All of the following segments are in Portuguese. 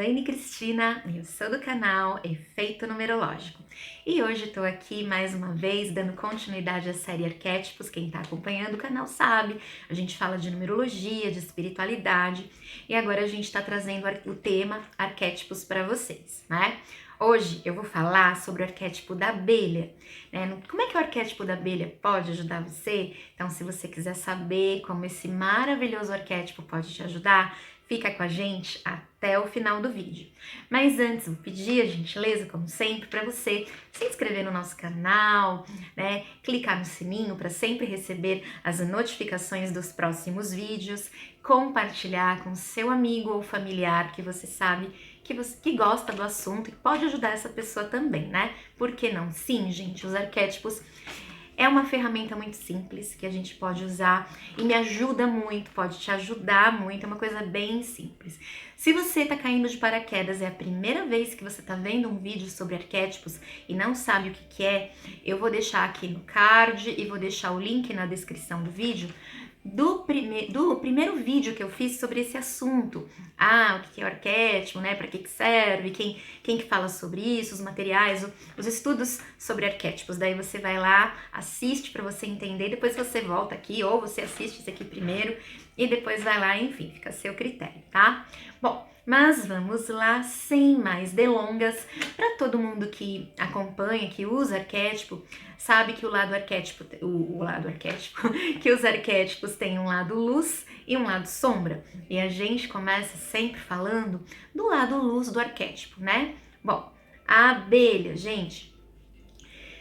Elaine Cristina, eu sou do canal Efeito Numerológico. E hoje estou aqui mais uma vez dando continuidade à série Arquétipos. Quem está acompanhando o canal sabe, a gente fala de numerologia, de espiritualidade e agora a gente está trazendo o tema Arquétipos para vocês, né? Hoje eu vou falar sobre o arquétipo da abelha, né? Como é que o arquétipo da abelha pode ajudar você? Então, se você quiser saber como esse maravilhoso arquétipo pode te ajudar, fica com a gente até o final do vídeo. Mas antes, vou pedir a gentileza, como sempre, para você se inscrever no nosso canal, né? Clicar no sininho para sempre receber as notificações dos próximos vídeos, compartilhar com seu amigo ou familiar que você sabe que gosta do assunto e pode ajudar essa pessoa também, né? Por que não? Sim, gente, os arquétipos é uma ferramenta muito simples que a gente pode usar e me ajuda muito, pode te ajudar muito, é uma coisa bem simples. Se você tá caindo de paraquedas, é a primeira vez que você tá vendo um vídeo sobre arquétipos e não sabe o que é, eu vou deixar aqui no card e vou deixar o link na descrição do vídeo do primeiro vídeo que eu fiz sobre esse assunto. O que é o arquétipo, né? Para que serve, quem que fala sobre isso, os materiais, os estudos sobre arquétipos. Daí você vai lá, assiste para você entender, depois você volta aqui, ou você assiste esse aqui primeiro e depois vai lá, enfim, fica a seu critério, tá? Bom, mas vamos lá, sem mais delongas, para todo mundo que acompanha, que usa arquétipo, sabe que o lado arquétipo, que os arquétipos têm um lado luz e um lado sombra. E a gente começa sempre falando do lado luz do arquétipo, né? Bom, a abelha, gente,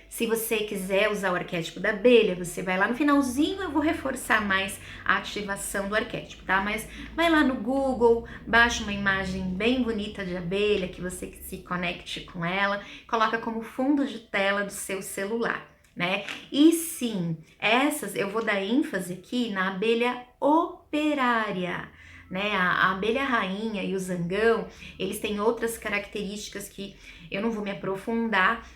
se você quiser usar o arquétipo da abelha, você vai lá no finalzinho, eu vou reforçar mais a ativação do arquétipo, tá? Mas vai lá no Google, baixa uma imagem bem bonita de abelha, que você se conecte com ela, coloca como fundo de tela do seu celular, né? E sim, essas eu vou dar ênfase aqui na abelha operária, né? A abelha rainha e o zangão, eles têm outras características que eu não vou me aprofundar,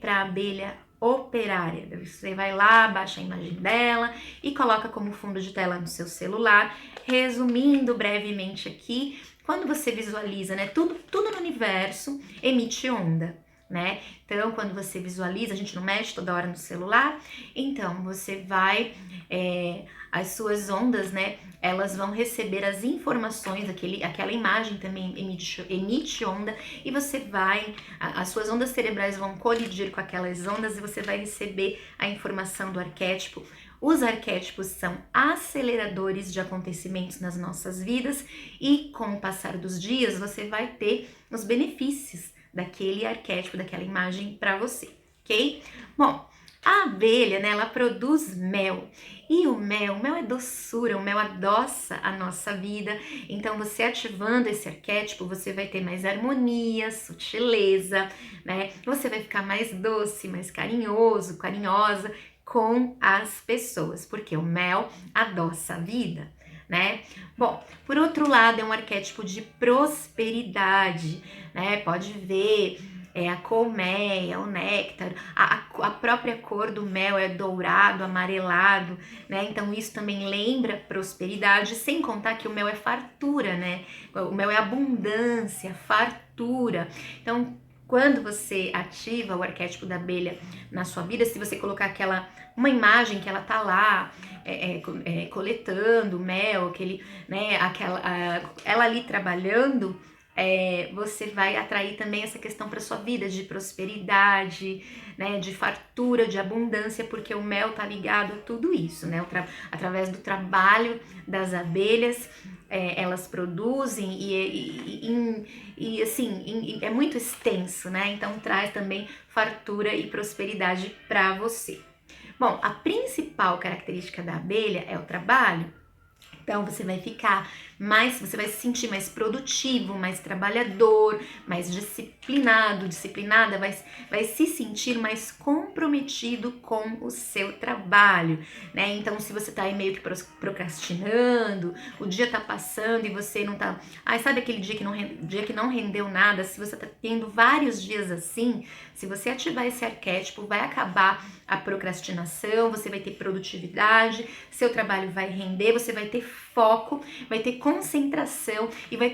para a abelha operária. Você vai lá, baixa a imagem dela e coloca como fundo de tela no seu celular. Resumindo brevemente aqui, quando você visualiza, né, tudo no universo emite onda, né? Então, quando você visualiza, a gente não mexe toda hora no celular, então você vai, as suas ondas, né, elas vão receber as informações, aquela imagem também emite onda, e você vai, as suas ondas cerebrais vão colidir com aquelas ondas e você vai receber a informação do arquétipo. Os arquétipos são aceleradores de acontecimentos nas nossas vidas e com o passar dos dias você vai ter os benefícios daquele arquétipo, daquela imagem para você, ok? Bom, a abelha, né, ela produz mel e o mel é doçura, o mel adoça a nossa vida. Então, você ativando esse arquétipo, você vai ter mais harmonia, sutileza, né? Você vai ficar mais doce, mais carinhoso, carinhosa com as pessoas, porque o mel adoça a vida, né? Bom, por outro lado, é um arquétipo de prosperidade, né? Pode ver a colmeia, o néctar, a própria cor do mel é dourado, amarelado, né? Então isso também lembra prosperidade, sem contar que o mel é fartura, né? O mel é abundância, fartura. Então, quando você ativa o arquétipo da abelha na sua vida, se você colocar uma imagem que ela tá lá coletando mel, ela ali trabalhando, você vai atrair também essa questão para sua vida de prosperidade, né, de fartura, de abundância, porque o mel tá ligado a tudo isso, né? Através do trabalho das abelhas, elas produzem e assim, é muito extenso, né? Então traz também fartura e prosperidade para você. Bom, a principal característica da abelha é o trabalho. Então você vai você vai se sentir mais produtivo, mais trabalhador, mais disciplinada, vai se sentir mais comprometido com o seu trabalho, né? Então, se você tá aí meio que procrastinando, o dia tá passando e você não tá, sabe aquele dia que não rendeu nada? Se você tá tendo vários dias assim, se você ativar esse arquétipo, vai acabar a procrastinação, você vai ter produtividade, seu trabalho vai render, você vai ter foco, vai ter concentração e vai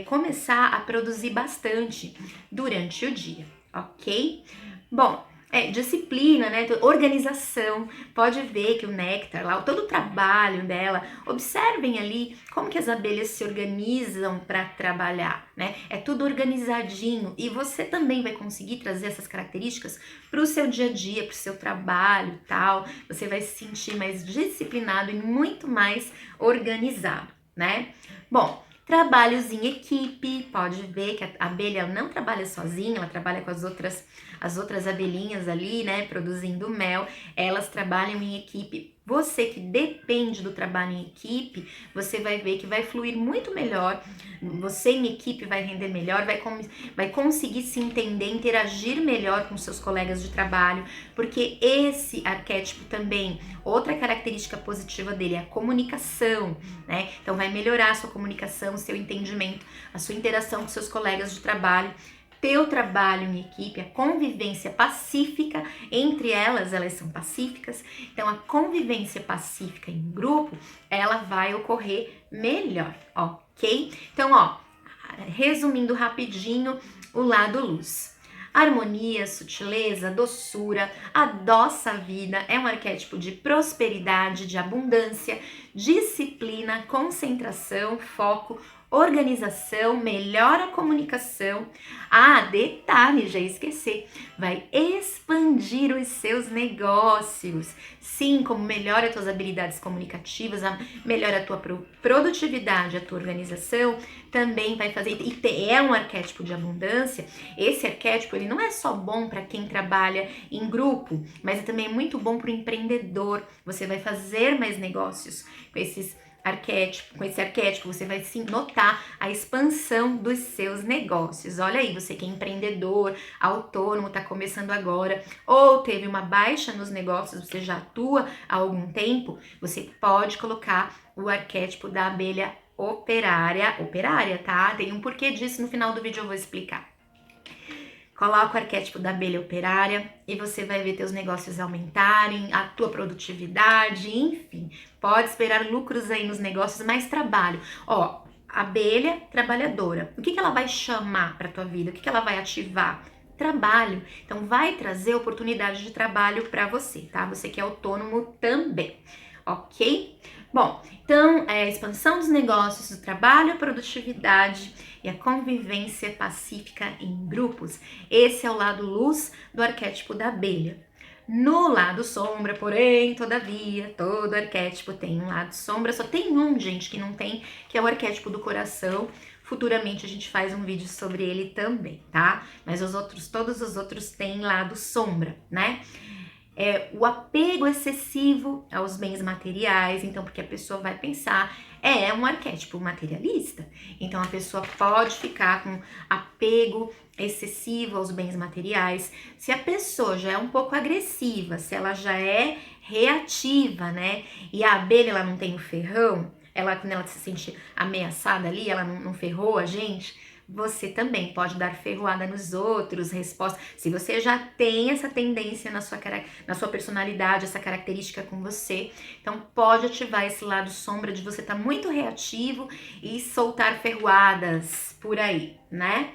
começar a produzir bastante durante o dia, ok? Bom, disciplina, né? Organização. Pode ver que o néctar, lá, todo o trabalho dela, observem ali como que as abelhas se organizam para trabalhar, né? É tudo organizadinho e você também vai conseguir trazer essas características para o seu dia a dia, para o seu trabalho e tal. Você vai se sentir mais disciplinado e muito mais organizado, né? Bom, trabalhos em equipe, pode ver que a abelha não trabalha sozinha, ela trabalha com as outras abelhinhas ali, né, produzindo mel, elas trabalham em equipe. Você que depende do trabalho em equipe, você vai ver que vai fluir muito melhor, você em equipe vai render melhor, vai conseguir se entender, interagir melhor com seus colegas de trabalho, porque esse arquétipo também, outra característica positiva dele é a comunicação, né? Então vai melhorar a sua comunicação, o seu entendimento, a sua interação com seus colegas de trabalho. Teu trabalho em equipe, a convivência pacífica entre elas são pacíficas, então a convivência pacífica em grupo, ela vai ocorrer melhor, ok? Então, resumindo rapidinho o lado luz. Harmonia, sutileza, doçura, adoça a vida, é um arquétipo de prosperidade, de abundância, disciplina, concentração, foco, organização, melhora a comunicação. Detalhe, já esqueci, vai expandir os seus negócios. Sim, como melhora as tuas habilidades comunicativas, melhora a tua produtividade, a tua organização, também vai fazer, e é um arquétipo de abundância. Esse arquétipo, ele não é só bom para quem trabalha em grupo, mas também é muito bom para o empreendedor. Você vai fazer mais negócios com esse arquétipo, você vai sim notar a expansão dos seus negócios. Olha aí, você que é empreendedor, autônomo, está começando agora, ou teve uma baixa nos negócios, você já atua há algum tempo, você pode colocar o arquétipo da abelha operária, tá? Tem um porquê disso, no final do vídeo eu vou explicar. Coloca o arquétipo da abelha operária e você vai ver teus negócios aumentarem, a tua produtividade, enfim. Pode esperar lucros aí nos negócios, mais trabalho. Abelha trabalhadora. O que ela vai chamar para tua vida? O que ela vai ativar? Trabalho. Então vai trazer oportunidade de trabalho para você, tá? Você que é autônomo também, ok? Bom, então a expansão dos negócios, o trabalho, a produtividade e a convivência pacífica em grupos. Esse é o lado luz do arquétipo da abelha. No lado sombra, porém, todavia, todo arquétipo tem um lado sombra, só tem um, gente, que não tem, que é o arquétipo do coração. Futuramente a gente faz um vídeo sobre ele também, tá? Mas todos os outros têm lado sombra, né? O apego excessivo aos bens materiais, então, porque a pessoa vai pensar, é um arquétipo materialista, então a pessoa pode ficar com apego excessivo aos bens materiais. Se a pessoa já é um pouco agressiva, se ela já é reativa, né, e a abelha ela não tem o ferrão, quando ela se sente ameaçada ali, ela não ferrou a gente, você também pode dar ferroada nos outros, resposta. Se você já tem essa tendência na sua personalidade, essa característica com você, então pode ativar esse lado sombra de você estar muito reativo e soltar ferroadas por aí, né?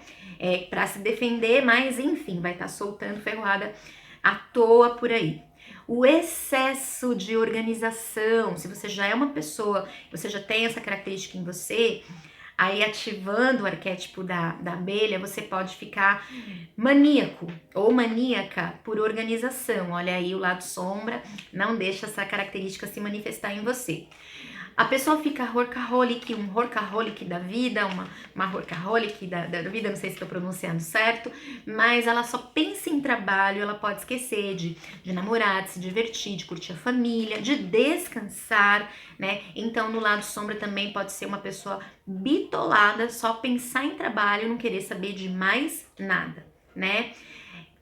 Para se defender, mas enfim, vai estar soltando ferroada à toa por aí. O excesso de organização, se você já é uma pessoa, você já tem essa característica em você, aí ativando o arquétipo da abelha, você pode ficar maníaco ou maníaca por organização. Olha aí o lado sombra, não deixa essa característica se manifestar em você. A pessoa fica workaholic, um workaholic da vida, uma workaholic da vida, não sei se estou pronunciando certo, mas ela só pensa em trabalho, ela pode esquecer de namorar, de se divertir, de curtir a família, de descansar, né? Então, no lado sombra também pode ser uma pessoa bitolada, só pensar em trabalho, não querer saber de mais nada, né?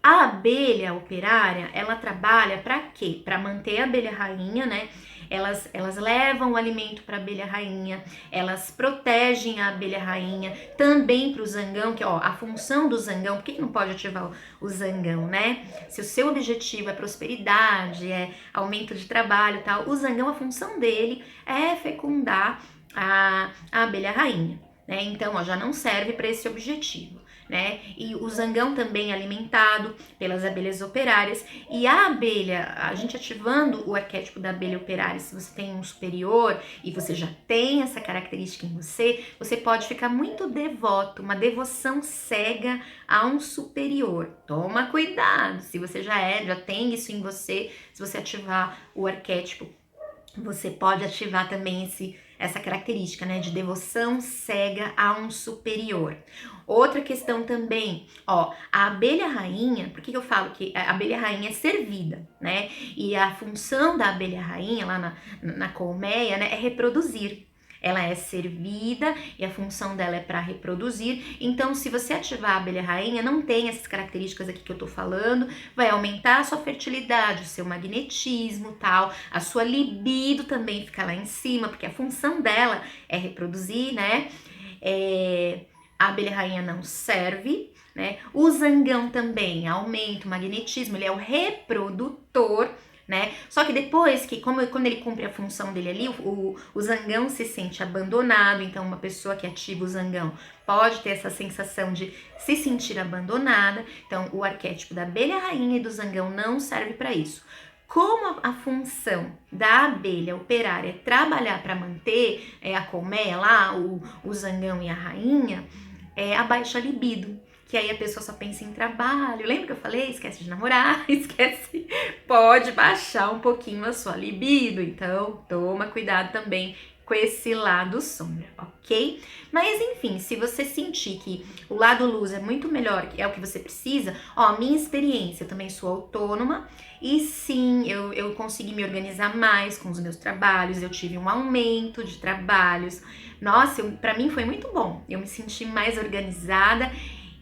A abelha operária, ela trabalha para quê? Para manter a abelha rainha, né? Elas levam o alimento para a abelha rainha, elas protegem a abelha rainha, também para o zangão, que a função do zangão, por que não pode ativar o zangão, né? Se o seu objetivo é prosperidade, é aumento de trabalho e tal, o zangão, a função dele é fecundar a abelha rainha, né? Então, ó, já não serve para esse objetivo, né? E o zangão também é alimentado pelas abelhas operárias. E a abelha, a gente ativando o arquétipo da abelha operária, se você tem um superior e você já tem essa característica em você, você pode ficar muito devoto, uma devoção cega a um superior. Toma cuidado, se você já tem isso em você, se você ativar o arquétipo, você pode ativar também essa característica, né, de devoção cega a um superior. Outra questão também, ó, a abelha rainha, por que eu falo que a abelha rainha é servida, né? E a função da abelha rainha lá na colmeia, né, é reproduzir. Ela é servida e a função dela é para reproduzir. Então, se você ativar a abelha rainha, não tem essas características aqui que eu tô falando, vai aumentar a sua fertilidade, o seu magnetismo, tal, a sua libido também fica lá em cima, porque a função dela é reproduzir, né? A abelha rainha não serve, né? O zangão também aumenta o magnetismo, ele é o reprodutor, né? Só que depois que, quando ele cumpre a função dele ali, o zangão se sente abandonado, então uma pessoa que ativa o zangão pode ter essa sensação de se sentir abandonada, então o arquétipo da abelha rainha e do zangão não serve para isso. Como a função da abelha operária é trabalhar para manter a colmeia lá, o zangão e a rainha, abaixa a libido. Que aí a pessoa só pensa em trabalho. Lembra que eu falei? Esquece de namorar, esquece. Pode baixar um pouquinho a sua libido. Então, toma cuidado também com esse lado sombra, ok? Mas enfim, se você sentir que o lado luz é muito melhor, que é o que você precisa, ó, minha experiência, eu também sou autônoma e sim, eu consegui me organizar mais com os meus trabalhos, eu tive um aumento de trabalhos. Nossa, pra mim foi muito bom, eu me senti mais organizada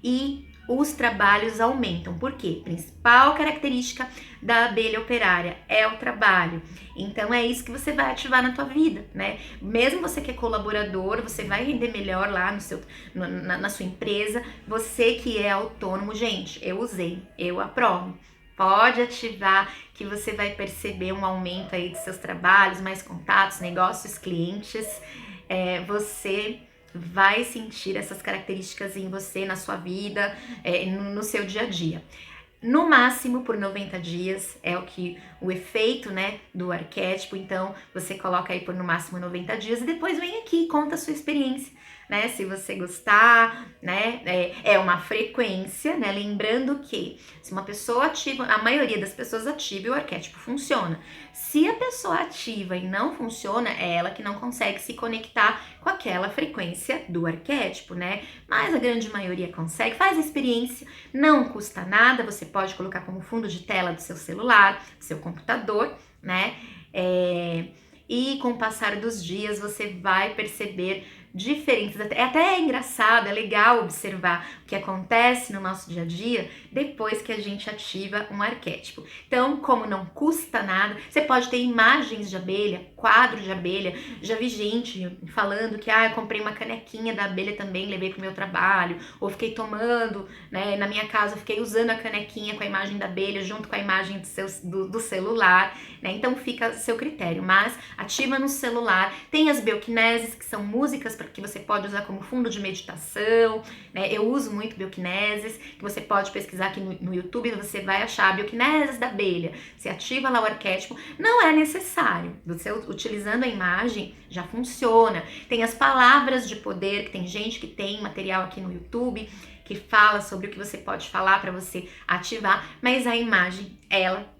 e os trabalhos aumentam. Por quê? Principal característica da abelha operária é o trabalho. Então é isso que você vai ativar na tua vida, né? Mesmo você que é colaborador, você vai render melhor lá na sua empresa. Você que é autônomo, gente, eu usei, eu aprovo. Pode ativar que você vai perceber um aumento aí dos seus trabalhos, mais contatos, negócios, clientes. Você vai sentir essas características em você, na sua vida, no seu dia a dia. No máximo por 90 dias é o efeito, né, do arquétipo. Então você coloca aí por no máximo 90 dias e depois vem aqui e conta a sua experiência, né? Se você gostar, né? É uma frequência, né? Lembrando que se uma pessoa ativa, a maioria das pessoas ativa e o arquétipo funciona. Se a pessoa ativa e não funciona, é ela que não consegue se conectar com aquela frequência do arquétipo, né? Mas a grande maioria consegue, faz a experiência, não custa nada, você pode colocar como fundo de tela do seu celular, do seu computador, né? E com o passar dos dias você vai perceber diferentes. Até engraçado, é legal observar o que acontece no nosso dia a dia depois que a gente ativa um arquétipo. Então, como não custa nada, você pode ter imagens de abelha, quadro de abelha. Já vi gente falando que eu comprei uma canequinha da abelha também, levei pro meu trabalho, ou fiquei tomando, né, na minha casa, fiquei usando a canequinha com a imagem da abelha junto com a imagem do celular, né? Então fica a seu critério, mas ativa no celular. Tem as bioquineses, que são músicas que você pode usar como fundo de meditação, né? Eu uso muito bioquineses, que você pode pesquisar aqui no YouTube, você vai achar bioquineses da abelha. Você ativa lá o arquétipo, não é necessário. Você utilizando a imagem já funciona. Tem as palavras de poder, que tem gente que tem material aqui no YouTube que fala sobre o que você pode falar para você ativar, mas a imagem, ela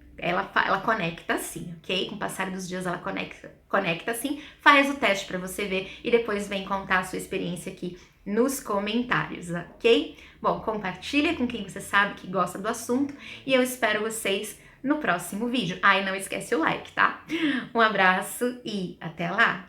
conecta sim, ok? Com o passar dos dias ela conecta sim. Faz o teste para você ver e depois vem contar a sua experiência aqui nos comentários, ok? Bom, compartilha com quem você sabe que gosta do assunto e eu espero vocês no próximo vídeo. E não esquece o like, tá? Um abraço e até lá!